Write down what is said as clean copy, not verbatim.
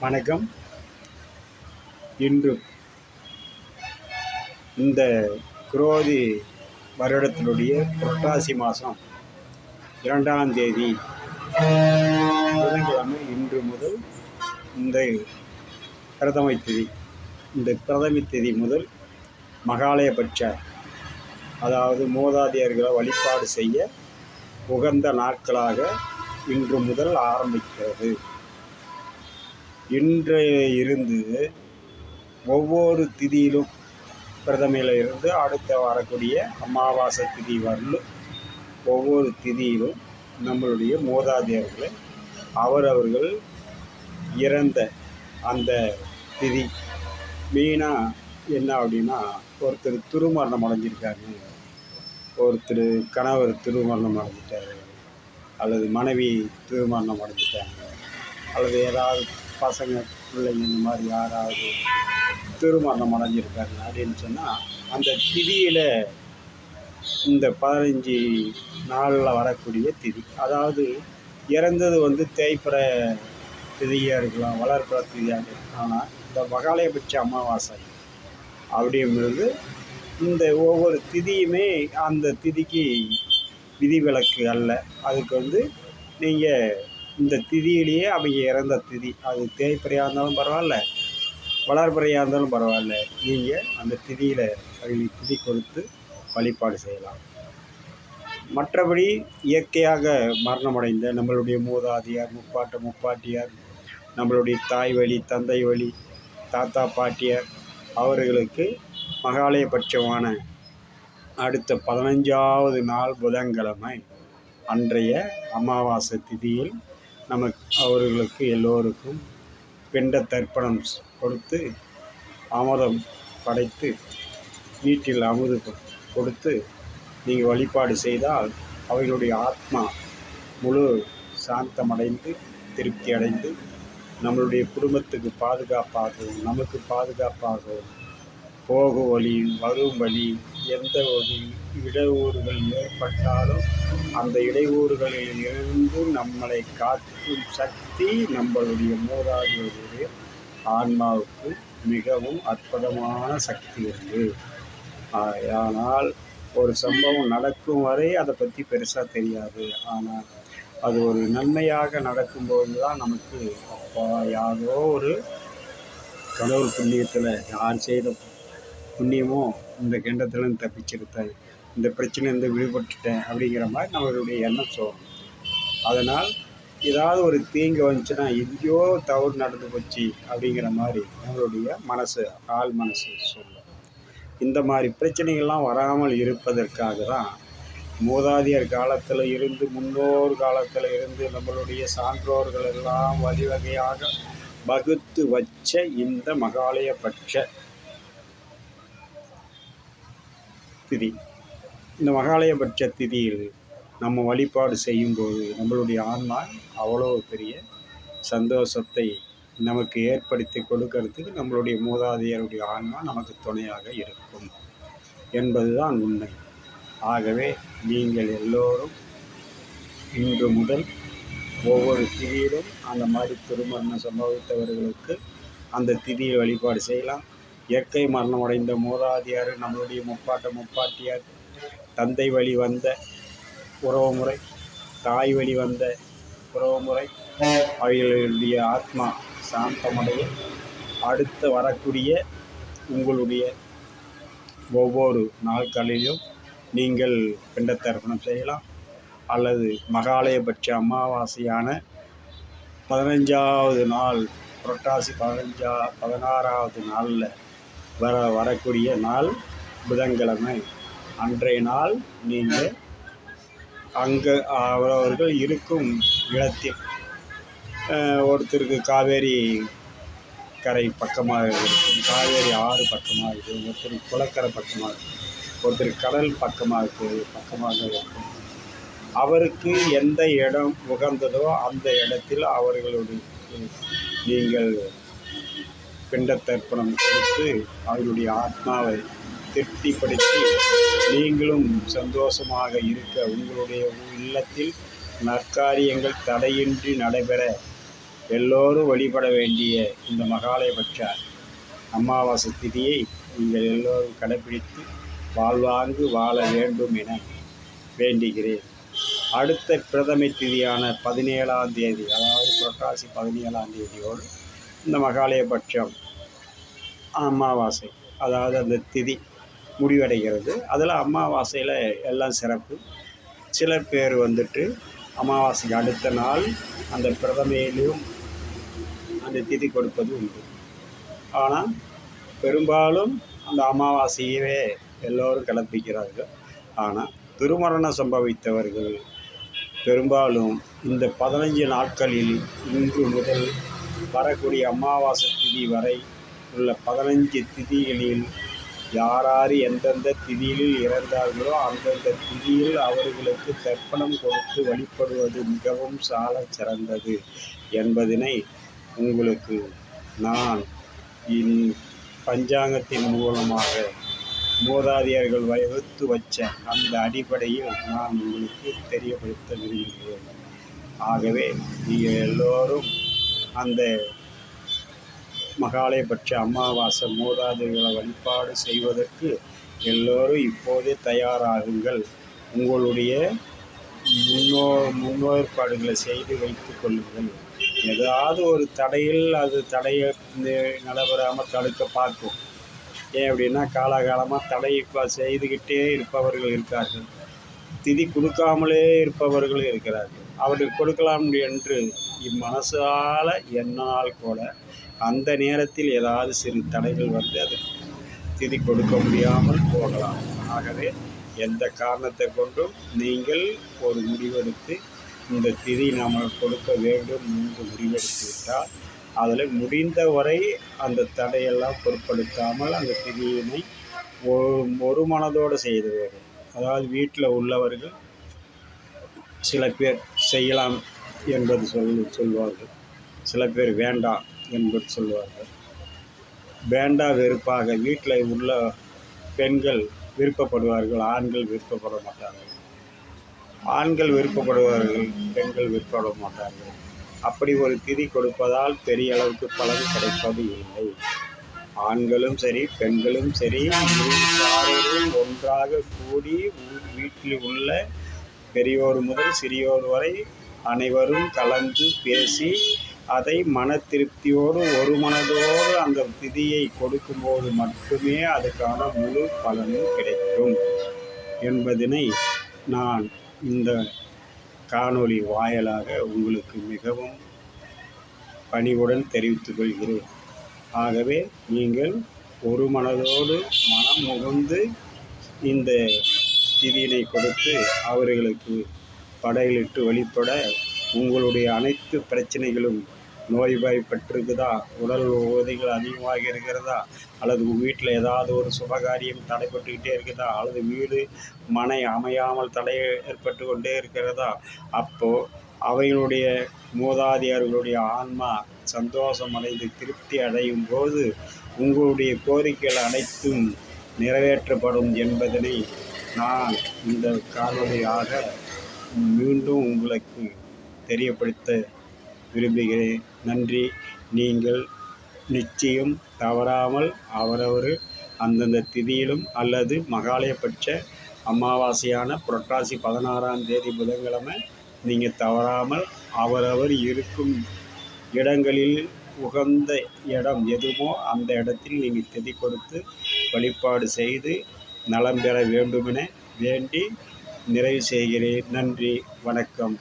வணக்கம். இன்று இந்த குரோதி வருடத்தினுடைய புரட்டாசி மாதம் 2ஆம் தேதி புதன்கிழமை. இன்று முதல் இந்த பிரதமை திதி, இந்த பிரதமை திதி முதல் மகாலயபட்ச, அதாவது மூதாதையர்களை வழிபாடு செய்ய உகந்த நாட்களாக இன்று முதல் ஆரம்பிக்கிறது. இன்றைய இருந்து ஒவ்வொரு திதியிலும் பிரதமையில் இருந்து அடுத்த வரக்கூடிய அமாவாசை திதி வரலும் ஒவ்வொரு திதியிலும் நம்மளுடைய மூதாதையர்களை அவரவர்கள் இறந்த அந்த திதி மெயினாக என்ன அப்படின்னா, ஒருத்தர் திருமரணம் அடைஞ்சிருக்காரு, ஒருத்தர் கணவர் திருமரணம் அடைஞ்சிட்டாரு, அல்லது மனைவி திருமரணம் அடைஞ்சிட்டாங்க, அல்லது ஏதாவது பசங்க பிள்ளைங்க இந்த மாதிரி யாராவது திருமணம் அடைஞ்சிருக்காங்க அப்படின்னு சொன்னால், அந்த திதியில் இந்த 15 நாளில் வரக்கூடிய திதி, அதாவது இறந்தது தேய்பிற திதியாக இருக்கலாம், வளர்ப்பிற திதியாக இருக்கலாம். ஆனால் இந்த மகாலயபட்ச அமாவாசை அப்படிங்கிறது இந்த ஒவ்வொரு திதியுமே அந்த திதிக்கு விதிவிலக்கு அல்ல. அதுக்கு நீங்கள் இந்த திதியிலேயே அவங்க இறந்த திதி, அது தேய்பிறையாக இருந்தாலும் பரவாயில்ல, வளர்பிறையாக இருந்தாலும் பரவாயில்ல, நீங்கள் அந்த திதியில் அவங்களுக்கு திதி கொடுத்து வழிபாடு செய்யலாம். மற்றபடி இயற்கையாக மரணமடைந்த நம்மளுடைய மூதாதையார், முப்பாட்டியார், நம்மளுடைய தாய் வழி, தந்தை வழி, தாத்தா பாட்டியார் அவர்களுக்கு மகாலயபட்சமான அடுத்த 15ஆவது நாள் புதன்கிழமை அன்றைய அமாவாசை திதியில் அவர்களுக்கு எல்லோருக்கும் பிண்ட தர்ப்பணம் கொடுத்து அமுதம் படைத்து வீட்டில் அமுது கொடுத்து நீங்கள் வழிபாடு செய்தால் அவர்களுடைய ஆத்மா முழு சாந்தமடைந்து திருப்தி அடைந்து நம்மளுடைய குடும்பத்துக்கு பாதுகாப்பாகவும் நமக்கு பாதுகாப்பாகவும் போகும் வழி வரும் வழி எந்த ஒரு இடையூறுகள் ஏற்பட்டாலும் அந்த இடையூறுகளில் இருந்து நம்மளை காக்கும் சக்தி நம்மளுடைய மூதாதையருடைய ஆன்மாவுக்கு மிகவும் அற்புதமான சக்தி உண்டு. ஆனால் ஒரு சம்பவம் நடக்கும் வரை அதை பற்றி பெருசாக தெரியாது. ஆனால் அது ஒரு நன்மையாக நடக்கும்போது தான் நமக்கு அப்பா யாரோ ஒரு கடவுள் புண்ணியத்தில் யார் செய்த புண்ணியமோ இந்த கண்டத்துலேருந்து தப்பிச்சிருத்தேன், இந்த பிரச்சனையிலேருந்து விடுபட்டுட்டேன் அப்படிங்கிற மாதிரி நம்மளுடைய எண்ணம் சொல்லும். அதனால் ஏதாவது ஒரு தீங்கு வந்துச்சுன்னா எங்கேயோ தவறு நடந்து போச்சு அப்படிங்கிற மாதிரி நம்மளுடைய மனசு, ஆள் மனசு சொல்லும். இந்த மாதிரி பிரச்சனைகள்லாம் வராமல் இருப்பதற்காக தான் மூதாதையர் காலத்தில் இருந்து, முன்னோர் காலத்தில் இருந்து நம்மளுடைய சான்றோர்கள் எல்லாம் வழிவகையாக வகுத்து வச்ச இந்த மகாலயபட்ச திதி. இந்த மகாலயபட்ச திதியில் நம்ம வழிபாடு செய்யும்போது நம்மளுடைய ஆன்மா அவ்வளோ பெரிய சந்தோஷத்தை நமக்கு ஏற்படுத்தி கொடுக்கறதுக்கு நம்மளுடைய மூதாதையருடைய ஆன்மா நமக்கு துணையாக இருக்கும் என்பதுதான் உண்மை. ஆகவே நீங்கள் எல்லோரும் இன்று முதல் ஒவ்வொரு திதியிலும் அந்த மாதிரி திருமணம் சம்பவித்தவர்களுக்கு அந்த திதியில் வழிபாடு செய்யலாம். இயற்கை மரணம் அடைந்த மூதாதையார், நம்மளுடைய முப்பாட்டியார், தந்தை வழி வந்த உறவுமுறை, தாய் வழி வந்த உறவுமுறை, அவர்களுடைய ஆத்மா சாந்தமடைய அடுத்து வரக்கூடிய உங்களுடைய ஒவ்வொரு நாட்களிலும் நீங்கள் பிண்ட தர்ப்பணம் செய்யலாம். அல்லது மகாலயபட்ச அமாவாசையான 15ஆவது நாள், புரட்டாசி 16ஆவது நாளில் வரக்கூடிய நாள் புதன்கிழமை, அன்றைய நாள் நீங்கள் அங்கே அவரவர்கள் இருக்கும் இடத்தில், ஒருத்தருக்கு காவேரி கரை பக்கமாக இருக்கும், காவேரி ஆறு பக்கமாக இருக்குது, ஒருத்தருக்கு குளக்கரை பக்கமாக இருக்குது, ஒருத்தருக்கு கடல் பக்கமாக இருக்கும், அவருக்கு எந்த இடம் உகந்ததோ அந்த இடத்தில் அவர்களுடைய நீங்கள் பிண்ட தர்ப்பணம் கொடுத்து அவர்களுடைய ஆத்மாவை திருப்திப்படுத்தி நீங்களும் சந்தோஷமாக இருக்க, உங்களுடைய இல்லத்தில் நற்காரியங்கள் தடையின்றி நடைபெற எல்லோரும் வழிபட வேண்டிய இந்த மகாலயபட்ச அமாவாசை திதியை நீங்கள் எல்லோரும் கடைப்பிடித்து வாழ்வாங்கு வாழ வேண்டும் என வேண்டுகிறேன். அடுத்த பிரதமை திதியான 17ஆம் தேதி, அதாவது புரட்டாசி 17ஆம் தேதியோடு இந்த மகாலயபட்சம் அமாவாசை, அதாவது அந்த திதி முடிவடைகிறது. அதில் அமாவாசையில் எல்லாம் சிறப்பு. சில பேர் வந்துட்டு அமாவாசைக்கு அடுத்த நாள் அந்த பிரதமையிலும் அந்த திதி கொடுப்பது உண்டு. ஆனால் பெரும்பாலும் அந்த அமாவாசையவே எல்லோரும் கடைப்பிடிக்கிறார்கள். ஆனால் திருமரணம் சம்பவித்தவர்கள் பெரும்பாலும் இந்த 15 நாட்களில் இன்று முதல் வரக்கூடிய அமாவாசை திதி வரை உள்ள 15 திதிகளில் யார் எந்தெந்த திதியில் இறந்தார்களோ அந்தந்த திதியில் அவர்களுக்கு தர்ப்பணம் கொடுத்து வழிபடுவது மிகவும் சால சிறந்தது என்பதனை உங்களுக்கு நான் பஞ்சாங்கத்தின் மூலமாக மூதாதையர்கள் வகுத்து வச்ச அந்த அடிப்படையில் நான் உங்களுக்கு தெரியப்படுத்த விரும்புகிறேன். ஆகவே நீங்கள் எல்லோரும் அந்த மகாலயபட்ச அமாவாசை மூதாதையர்களை வழிபாடு செய்வதற்கு எல்லோரும் இப்போதே தயாராகுங்கள். உங்களுடைய முன்னேற்பாடுகளை செய்து வைத்து கொள்ளுங்கள். ஏதாவது ஒரு தடையில் அது தடையை நடைபெறாமல் தடுக்க பார்க்கும். ஏன் அப்படின்னா காலகாலமாக தடை செய்துக்கிட்டே இருப்பவர்கள் இருக்கார்கள், திதி கொடுக்காமலே இருப்பவர்கள் இருக்கிறார்கள். அவர்கள் கொடுக்கலாம் என்று இம்மனசால் என்னால் கூட அந்த நேரத்தில் ஏதாவது சிறு தடைகள் வந்து அது திதி கொடுக்க முடியாமல் போகலாம். ஆகவே எந்த காரணத்தை கொண்டும் நீங்கள் ஒரு முடிவெடுத்து இந்த திதி நாம் கொடுக்க வேண்டும் என்று முடிவெடுத்து விட்டால் அதில் முடிந்தவரை அந்த தடையெல்லாம் பொருட்படுத்தாமல் அந்த திதியினை ஒரு மனதோடு செய்து வேண்டும். அதாவது வீட்டில் உள்ளவர்கள் சில பேர் செய்யலாம் என்பது சொல்வார்கள், சில பேர் வேண்டாம் என்பது சொல்வார்கள். வேண்டா வெறுப்பாக வீட்டில் உள்ள பெண்கள் விருப்பப்படுவார்கள், ஆண்கள் விருப்பப்பட மாட்டார்கள். ஆண்கள் விருப்பப்படுவார்கள், பெண்கள் விருப்பப்பட மாட்டார்கள். அப்படி ஒரு திதி கொடுப்பதால் பெரிய அளவுக்கு பலன் கிடைப்பது இல்லை. ஆண்களும் சரி பெண்களும் சரி இருசாரரும் ஒன்றாக கூடி வீட்டில் உள்ள பெரியோர் முதல் சிறியோர் வரை அனைவரும் கலந்து பேசி அதை மன திருப்தியோடு ஒரு மனதோடு அந்த திதியை கொடுக்கும்போது மட்டுமே அதுக்கான முழு பலனும் கிடைக்கும் என்பதனை நான் இந்த காணொளி வாயிலாக உங்களுக்கு மிகவும் பணிவுடன் தெரிவித்துக் கொள்கிறேன். ஆகவே நீங்கள் ஒரு மனதோடு மனம் முகந்து இந்த திதியினை கொடுத்து அவர்களுக்கு படையிலிட்டு வழிபட உங்களுடைய அனைத்து பிரச்சனைகளும் நோய்வாய்ப்பட்டிருக்குதா, உடல் உபாதைகள் அதிகமாக இருக்கிறதா, அல்லது வீட்டில் ஏதாவது ஒரு சுபகாரியம் தடைப்பட்டுக்கிட்டே இருக்குதா, அல்லது வீடு மனை அமையாமல் தடை ஏற்பட்டு கொண்டே இருக்கிறதா, அப்போது அவைகளுடைய மூதாதையர்களுடைய ஆன்மா சந்தோஷம் அடைந்து திருப்தி அடையும் போது உங்களுடைய கோரிக்கைகள் அனைத்தும் நிறைவேற்றப்படும் என்பதனை நான் இந்த காணொளியாக மீண்டும் உங்களுக்கு தெரியப்படுத்த விரும்புகிறேன். நன்றி. நீங்கள் நிச்சயம் தவறாமல் அவரவர் அந்தந்த திதியிலும் அல்லது மகாலயபட்ச அமாவாசையான புரட்டாசி 16ஆம் தேதி புதன்கிழமை நீங்கள் தவறாமல் அவரவர் இருக்கும் இடங்களில் உகந்த இடம் எதுவோ அந்த இடத்தில் நீங்கள் திதி கொடுத்து வழிபாடு செய்து நலம் பெற வேண்டுமென வேண்டி நிறைவு செய்கிறேன். நன்றி, வணக்கம்.